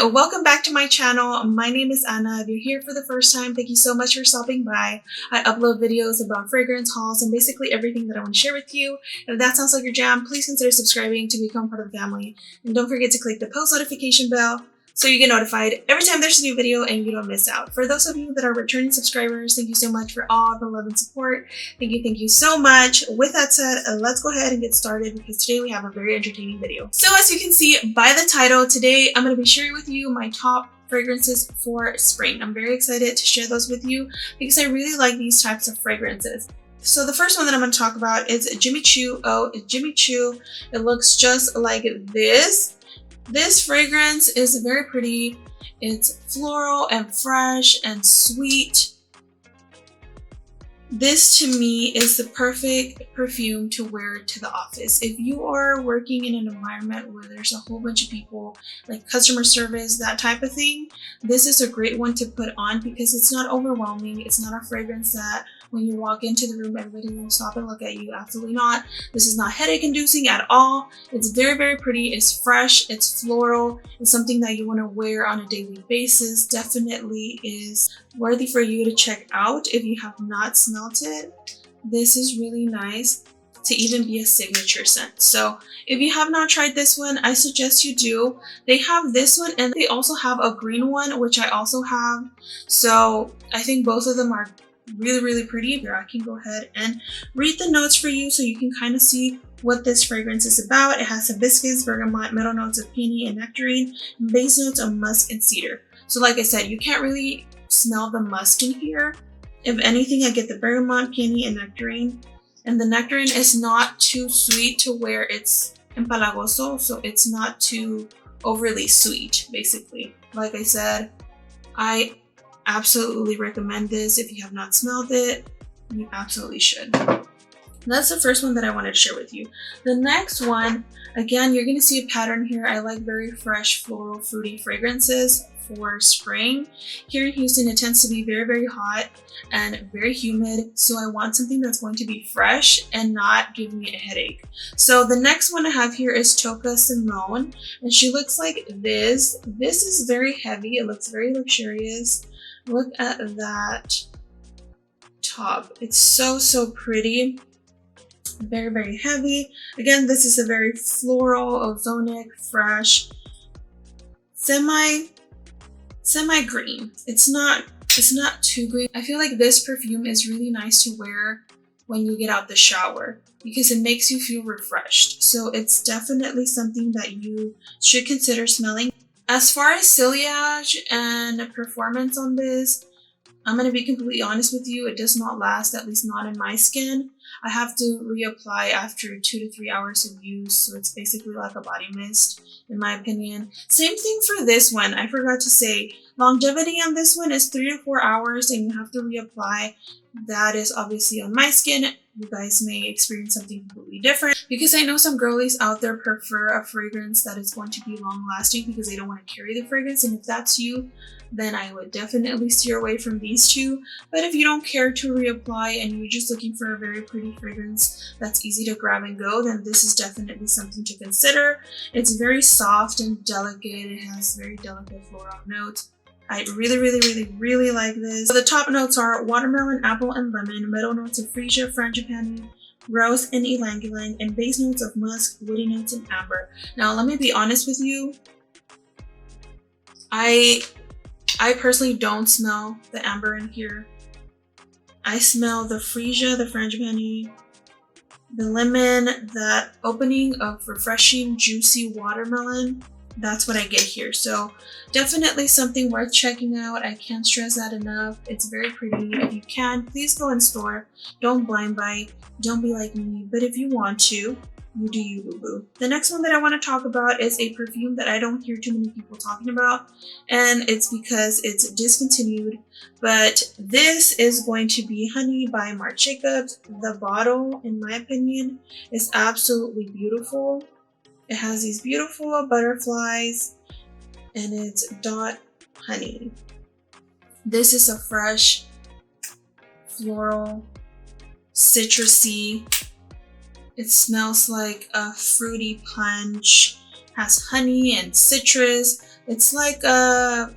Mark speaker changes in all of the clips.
Speaker 1: welcome back to my channel. My name is Anna. If you're here for the first time, thank you so much for stopping by. I upload videos about fragrance hauls and basically everything that I want to share with you. If that sounds like your jam, please consider subscribing to become part of the family. And don't forget to click the post notification bell so you get notified every time there's a new video and you don't miss out. For those of you that are returning subscribers, thank you so much for all the love and support. Thank you so much. With that said, let's go ahead and get started because today we have a very entertaining video. So as you can see by the title, today I'm going to be sharing with you my top fragrances for spring. I'm very excited to share those with you because I really like these types of fragrances. So the first one that I'm going to talk about is Jimmy Choo. Oh, Jimmy Choo. It looks just like this. This fragrance is very pretty. It's floral and fresh and sweet. This to me is the perfect perfume to wear to the office. If you are working in an environment where there's a whole bunch of people, like customer service, that type of thing, this is a great one to put on because it's not overwhelming. It's not a fragrance that when you walk into the room, everybody will stop and look at you. Absolutely not. This is not headache inducing at all. It's very pretty. It's fresh. It's floral. It's something that you want to wear on a daily basis. Definitely is worthy for you to check out if you have not smelt it. This is really nice to even be a signature scent. So if you have not tried this one, I suggest you do. They have this one and they also have a green one, which I also have. So I think both of them are really pretty. Here, I can go ahead and read the notes for you so you can kind of see what this fragrance is about. It has hibiscus, bergamot, middle notes of peony and nectarine, and base notes of musk and cedar. So like I said, you can't really smell the musk in here. If anything, I get the bergamot, peony, and nectarine. And the nectarine is not too sweet to where it's empalagoso, so it's not too overly sweet, basically. Like I said, I absolutely recommend this. If you have not smelled it, you absolutely should. That's the first one that I wanted to share with you. The next one, again, you're going to see a pattern here. I like very fresh, floral, fruity fragrances for spring. Here in Houston, it tends to be very hot and very humid. So I want something that's going to be fresh and not give me a headache. So the next one I have here is Toka Simone. And she looks like this. This is very heavy. It looks very luxurious. Look at that top. It's so pretty. Very heavy. Again, this is a very floral, ozonic, fresh, semi green. It's not too green. I feel like this perfume is really nice to wear when you get out the shower because it makes you feel refreshed. So it's definitely something that you should consider smelling. As far as sillage and performance on this, I'm going to be completely honest with you. It does not last, at least not in my skin. I have to reapply after 2 to 3 hours of use. So it's basically like a body mist, in my opinion. Same thing for this one. I forgot to say, longevity on this one is 3 to 4 hours and you have to reapply. That is obviously on my skin. You guys may experience something completely different because I know some girlies out there prefer a fragrance that is going to be long lasting because they don't want to carry the fragrance. And if that's you, then I would definitely steer away from these two. But if you don't care to reapply and you're just looking for a very pretty fragrance that's easy to grab and go, then this is definitely something to consider. It's very soft and delicate. It has very delicate floral notes. I really like this. So the top notes are watermelon, apple, and lemon. Middle notes of freesia, frangipani, rose, and ylang-ylang, and base notes of musk, woody notes, and amber. Now, let me be honest with you. I personally don't smell the amber in here. I smell the freesia, the frangipani, the lemon, that opening of refreshing, juicy watermelon. That's what I get here. So definitely something worth checking out. I can't stress that enough. It's very pretty. If you can, please go in store. Don't blind buy. Don't be like me. But if you want to, you do you, boo-boo. The next one that I want to talk about is a perfume that I don't hear too many people talking about. And it's because it's discontinued. But this is going to be Honey by Marc Jacobs. The bottle, in my opinion, is absolutely beautiful. It has these beautiful butterflies and it's dot honey. This is a fresh, floral, citrusy. It smells like a fruity punch, has honey and citrus. It's like a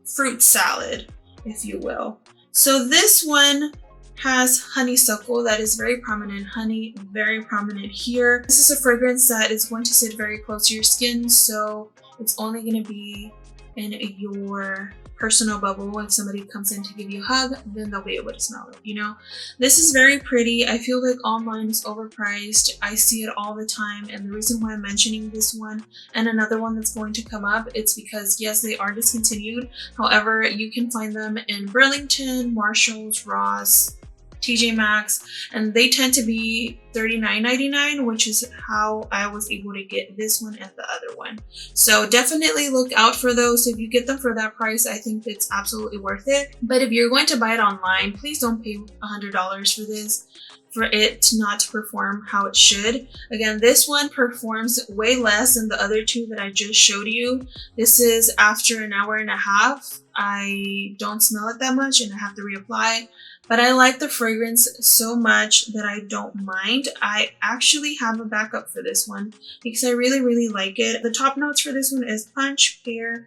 Speaker 1: fruit salad, if you will. So this one has honeysuckle that is very prominent. Honey, very prominent here. This is a fragrance that is going to sit very close to your skin, so it's only going to be in your personal bubble. When somebody comes in to give you a hug, then they'll be able to smell it, you know. This is very pretty. I feel like online is overpriced. I see it all the time, and the reason why I'm mentioning this one and another one that's going to come up, it's because yes, they are discontinued. However, you can find them in Burlington, Marshalls, Ross, TJ Maxx, and they tend to be $39.99, which is how I was able to get this one and the other one. So definitely look out for those. If you get them for that price, I think it's absolutely worth it. But if you're going to buy it online, please don't pay $100 for this, for it not to perform how it should. Again, this one performs way less than the other two that I just showed you. This is after an hour and a half. I don't smell it that much and I have to reapply. But I like the fragrance so much that I don't mind. I actually have a backup for this one because I really, really like it. The top notes for this one is punch, pear,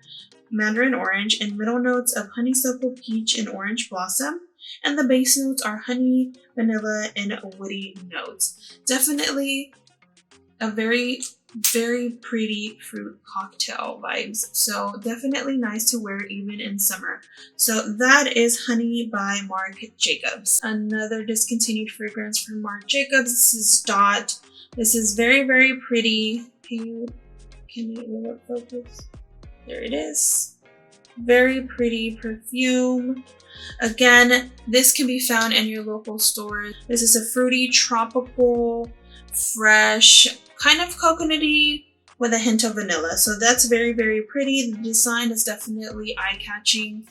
Speaker 1: mandarin orange, and middle notes of honeysuckle, peach, and orange blossom. And the base notes are honey, vanilla, and woody notes. Definitely a very, very pretty fruit cocktail vibes. So definitely nice to wear even in summer. So that is Honey by Marc Jacobs. Another discontinued fragrance from Marc Jacobs. This is Dot. This is very, very pretty. Can you focus? There it is. Very pretty perfume. Again, this can be found in your local store. This is a fruity, tropical, fresh, kind of coconutty with a hint of vanilla. So that's very, very pretty. The design is definitely eye-catching.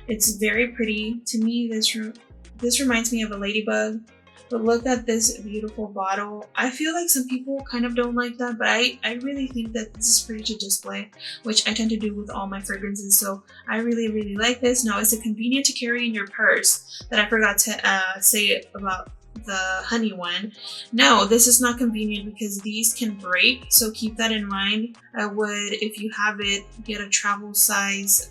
Speaker 1: It's very pretty. To me, this reminds me of a ladybug. But look at this beautiful bottle. I feel like some people kind of don't like that, but I really think that this is pretty to display, which I tend to do with all my fragrances. So I really, really like this. Now, is it convenient to carry in your purse? That I forgot to say about the honey one. No, this is not convenient because these can break, so keep that in mind. I would, if you have it, get a travel size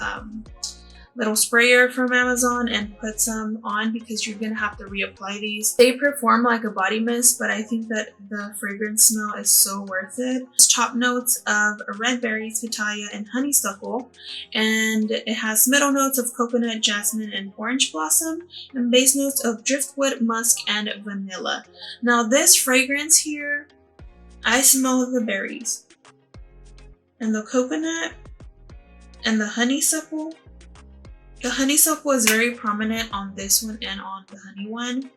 Speaker 1: little sprayer from Amazon and put some on because you're gonna have to reapply these. They perform like a body mist, but I think that the fragrance smell is so worth it. It's top notes of red berries, pitaya, and honeysuckle, and it has middle notes of coconut, jasmine, and orange blossom, and base notes of driftwood, musk, and vanilla. Now this fragrance here, I smell the berries and the coconut and the honeysuckle. The honeysuckle is very prominent on this one and on the honey one.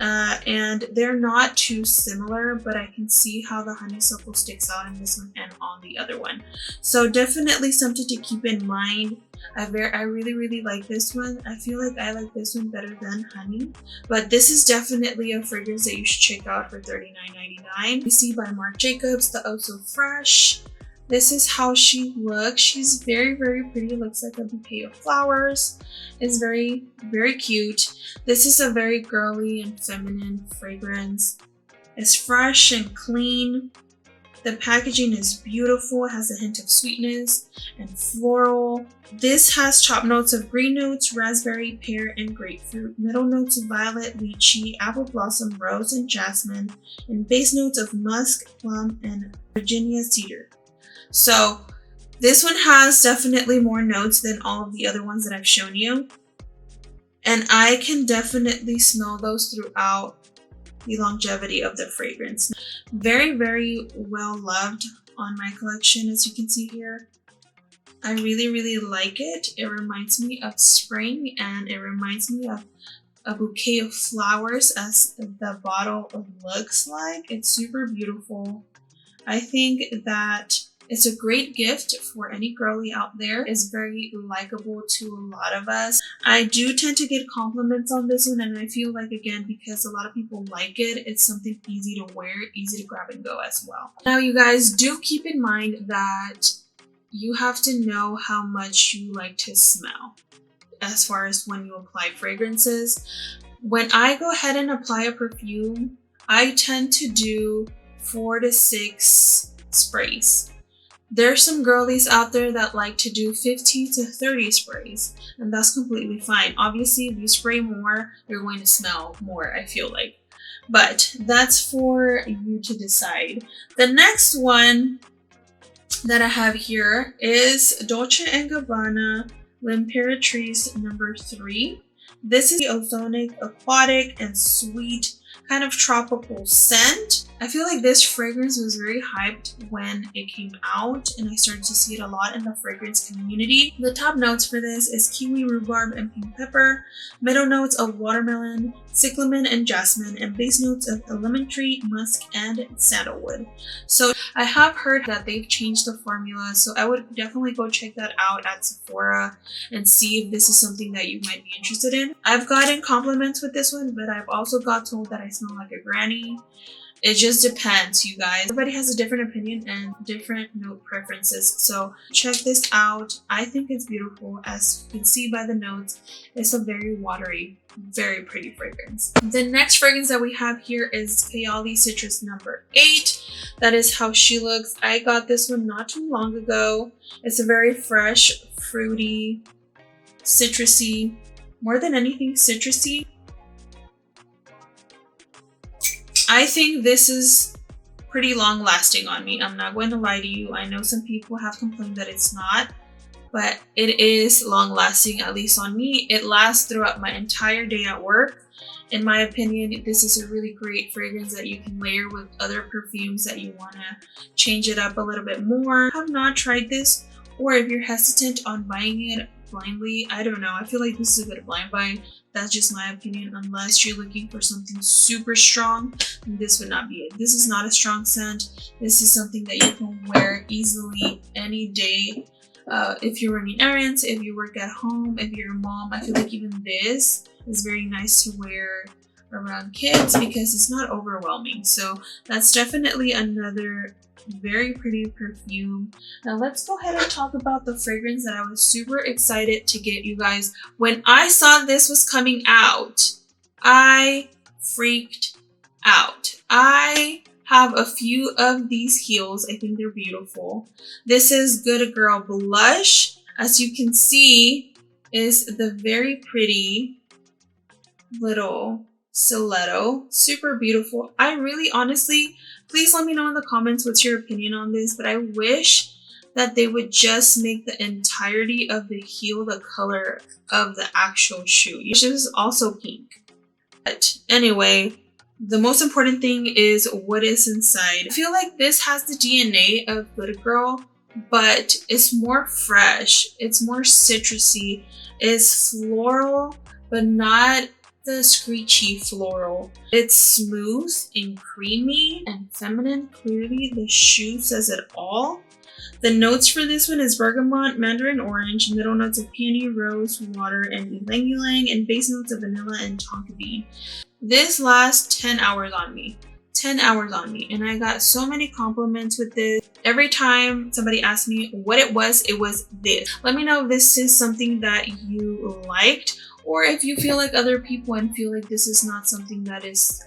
Speaker 1: And they're not too similar, but I can see how the honeysuckle sticks out in this one and on the other one. So definitely something to keep in mind. I really, really like this one. I feel like I like this one better than honey, but this is definitely a fragrance that you should check out for $39.99. You see by Marc Jacobs, the Oh So Fresh. This is how she looks. She's very, very pretty. Looks like a bouquet of flowers. It's very, very cute. This is a very girly and feminine fragrance. It's fresh and clean. The packaging is beautiful. It has a hint of sweetness and floral. This has top notes of green notes, raspberry, pear, and grapefruit. Middle notes of violet, lychee, apple blossom, rose, and jasmine. And base notes of musk, plum, and Virginia cedar. So this one has definitely more notes than all of the other ones that I've shown you. And I can definitely smell those throughout the longevity of the fragrance. Very, very well loved on my collection, as you can see here. I really, really like it. It reminds me of spring and it reminds me of a bouquet of flowers as the bottle looks like. It's super beautiful. I think that it's a great gift for any girly out there. It's very likable to a lot of us. I do tend to get compliments on this one, and I feel like, again, because a lot of people like it, it's something easy to wear, easy to grab and go as well. Now, you guys, do keep in mind that you have to know how much you like to smell as far as when you apply fragrances. When I go ahead and apply a perfume, I tend to do 4 to 6 sprays. There's some girlies out there that like to do 50 to 30 sprays, and that's completely fine. Obviously, if you spray more, you're going to smell more, I feel like. But that's for you to decide. The next one that I have here is Dolce & Gabbana L'Imperatrice number 3. This is the ozonic, aquatic, and sweet kind of tropical scent. I feel like this fragrance was very hyped when it came out, and I started to see it a lot in the fragrance community. The top notes for this is kiwi, rhubarb, and pink pepper, middle notes of watermelon, cyclamen, and jasmine, and base notes of lemon tree, musk, and sandalwood. So I have heard that they've changed the formula, so I would definitely go check that out at Sephora and see if this is something that you might be interested in. I've gotten compliments with this one, but I've also got told that I smell like a granny. It just depends, you guys. Everybody has a different opinion and different note preferences. So check this out. I think it's beautiful. As you can see by the notes, it's a very watery, very pretty fragrance. The next fragrance that we have here is Kayali Citrus number 8. That is how she looks. I got this one not too long ago. It's a very fresh, fruity, citrusy, more than anything citrusy. I think this is pretty long lasting on me. I'm not going to lie to you. I know some people have complained that it's not, but it is long lasting, at least on me. It lasts throughout my entire day at work. In my opinion, this is a really great fragrance that you can layer with other perfumes that you want to change it up a little bit more. I have not tried this, or if you're hesitant on buying it blindly, I don't know. I feel like this is a good blind buy. That's just my opinion. Unless you're looking for something super strong, this would not be it. This is not a strong scent. This is something that you can wear easily any day. If you're running errands, if you work at home, if you're a mom, I feel like even this is very nice to wear around kids because it's not overwhelming. So that's definitely another very pretty perfume. Now let's go ahead and talk about the fragrance that I was super excited to get, you guys. When I saw this was coming out, I freaked out. I have a few of these heels. I think they're beautiful. This is Good Girl Blush. As you can see, is the very pretty little stiletto. Super beautiful. I really honestly, please let me know in the comments what's your opinion on this, but I wish that they would just make the entirety of the heel the color of the actual shoe. Which is also pink. But anyway, the most important thing is what is inside. I feel like this has the DNA of Good Girl, but it's more fresh. It's more citrusy. It's floral, but not the screechy floral. It's smooth and creamy and feminine. Clearly the shoe says it all. The notes for this one is bergamot, mandarin orange, middle notes of peony, rose, water, and ylang ylang, and base notes of vanilla and tonka bean. This lasts 10 hours on me. 10 hours on me, and I got so many compliments with this. Every time somebody asked me what it was this. Let me know if this is something that you liked, or if you feel like other people and feel like this is not something that is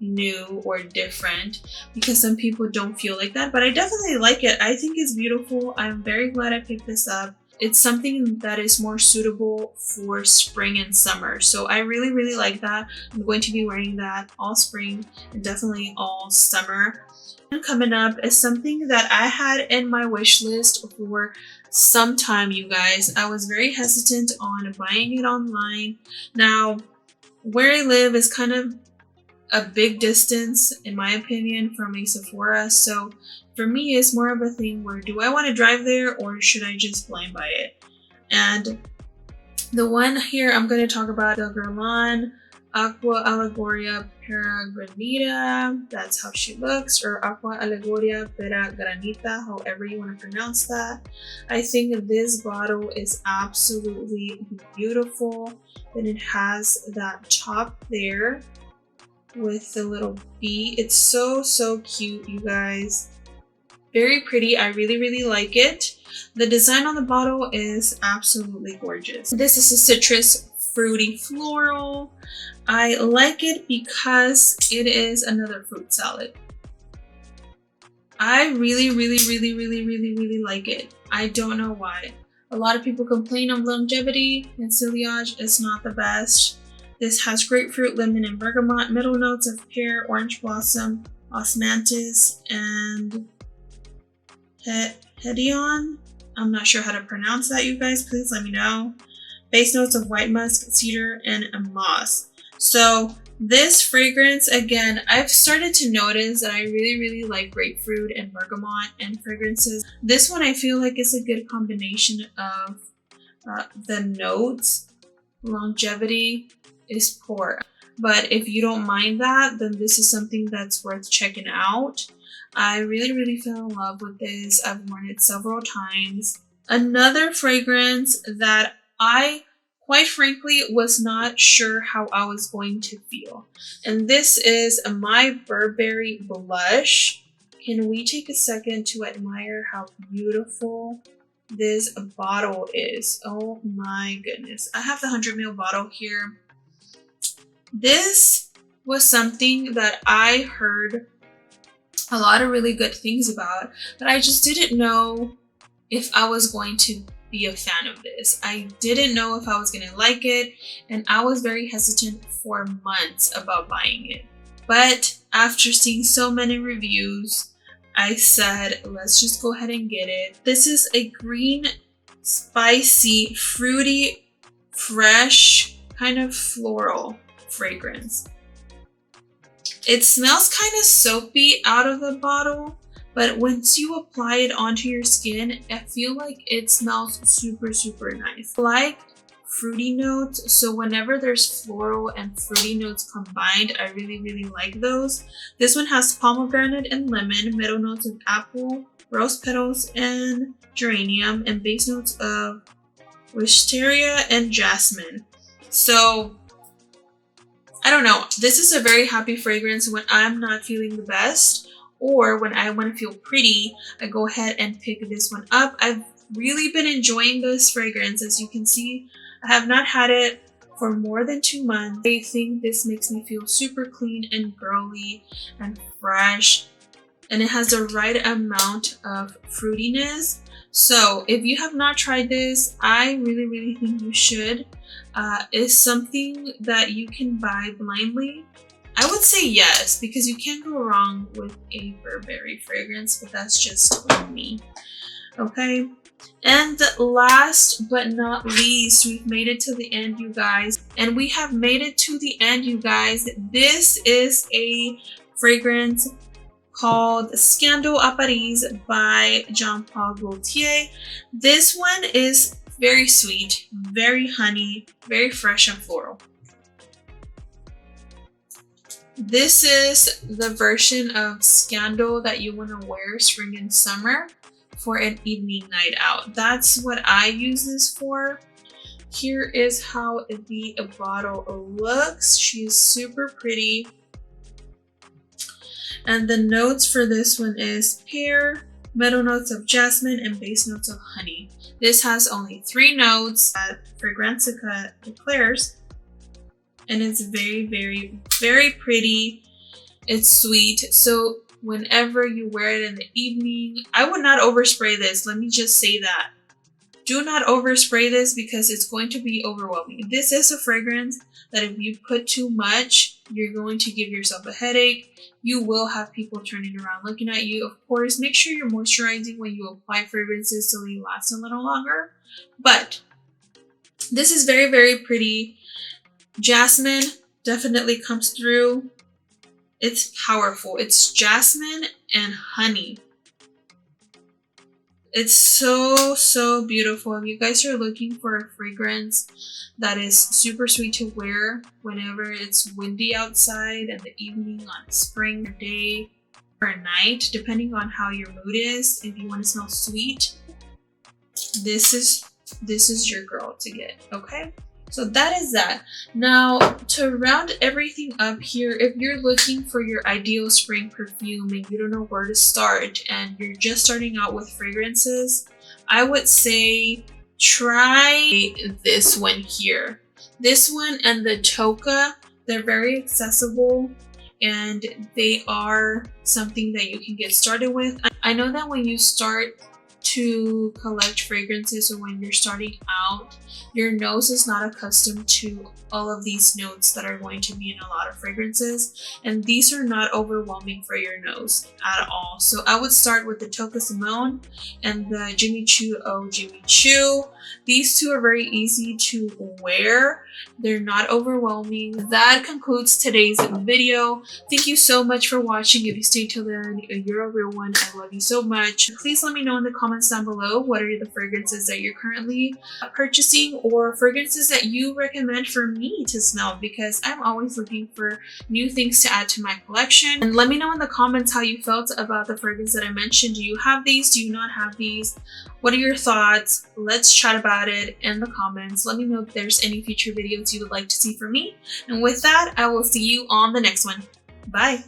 Speaker 1: new or different, because some people don't feel like that, but I definitely like it. I think it's beautiful. I'm very glad I picked this up. It's something that is more suitable for spring and summer, so I really like that. I'm going to be wearing that all spring and definitely all summer. And coming up is something that I had in my wish list for some time, you guys. I was very hesitant on buying it online. Now, where I live is kind of a big distance, in my opinion, from a Sephora, so for me it's more of a thing where, do I want to drive there or should I just blind buy it? And the one here I'm going to talk about, the Guerlain Aqua Allegoria Pera Granita. That's how she looks, or Aqua Allegoria Pera Granita, however you want to pronounce that. I think this bottle is absolutely beautiful. Then it has that top there with the little bee. It's so cute, you guys. Very pretty. I really like it. The design on the bottle is absolutely gorgeous. This is a citrus fruity floral. I like it because it is another fruit salad. I really like it. I don't know why. A lot of people complain of longevity and sillage is not the best. This has grapefruit, lemon, and bergamot, middle notes of pear, orange blossom, osmanthus, and hedion. I'm not sure how to pronounce that, you guys. Please let me know. Base notes of white musk, cedar, and moss. So this fragrance, again, I've started to notice that I really like grapefruit and bergamot and fragrances. This one I feel like is a good combination of the notes. Longevity is poor. But if you don't mind that, then this is something that's worth checking out. I really fell in love with this. I've worn it several times. Another fragrance that I quite frankly was not sure how I was going to feel. And this is my Burberry blush. Can we take a second to admire how beautiful this bottle is? Oh my goodness. I have the 100 ml bottle here. This was something that I heard a lot of really good things about, but I just didn't know if I was going to be a fan of this. I didn't know if I was going to like it, and I was very hesitant for months about buying it. But after seeing so many reviews, I said, let's just go ahead and get it. This is a green, spicy, fruity, fresh, kind of floral fragrance. It smells kind of soapy out of the bottle, but once you apply it onto your skin, I feel like it smells super nice. I like fruity notes, so whenever there's floral and fruity notes combined, I really like those. This one has pomegranate and lemon, middle notes of apple, rose petals, and geranium, and base notes of wisteria and jasmine. So I don't know. This is a very happy fragrance when I'm not feeling the best, or when I want to feel pretty, I go ahead and pick this one up. I've really been enjoying this fragrance. As you can see, I have not had it for more than 2 months. I think this makes me feel super clean and girly and fresh, and it has the right amount of fruitiness. So if you have not tried this, I really think you should. Is something that you can buy blindly? I would say yes, because you can't go wrong with a Burberry fragrance, but that's just me. Okay, and last but not least, we've made it to the end, you guys. And we have made it to the end, you guys. This is a fragrance called Scandal à Paris by Jean Paul Gaultier. This one is very sweet, very honey, very fresh and floral. This is the version of Scandal that you want to wear spring and summer for an evening night out. That's what I use this for. Here is how the bottle looks. She's super pretty. And the notes for this one is pear, middle notes of jasmine, and base notes of honey. This has only 3 notes that Fragrantica declares, and it's very pretty. It's sweet, so whenever you wear it in the evening, I would not overspray this. Let me just say that. Do not overspray this because it's going to be overwhelming. This is a fragrance that if you put too much, you're going to give yourself a headache. You will have people turning around looking at you. Of course, make sure you're moisturizing when you apply fragrances so they last a little longer. But this is very pretty. Jasmine definitely comes through. It's powerful. It's jasmine and honey. It's so beautiful. If you guys are looking for a fragrance that is super sweet to wear whenever it's windy outside in the evening, on a spring day or a night, depending on how your mood is, if you want to smell sweet, this is your girl to get, okay? So that is that. Now, to round everything up here, if you're looking for your ideal spring perfume and you don't know where to start and you're just starting out with fragrances, I would say try this one here. This one and the Toka, they're very accessible and they are something that you can get started with. I know that when you start to collect fragrances, or when you're starting out, your nose is not accustomed to all of these notes that are going to be in a lot of fragrances, and these are not overwhelming for your nose at all. So I would start with the Toka Simone and the Jimmy Choo Oh Jimmy Choo. These two are very easy to wear. They're not overwhelming. That concludes today's video. Thank you so much for watching. If you stayed till then, you're a real one. I love you so much. Please let me know in the comments down below what are the fragrances that you're currently purchasing, or fragrances that you recommend for me to smell, because I'm always looking for new things to add to my collection. And let me know in the comments how you felt about the fragrance that I mentioned. Do you have these? Do you not have these? What are your thoughts? Let's chat about it in the comments. Let me know if there's any future videos you would like to see from me. And with that, I will see you on the next one. Bye!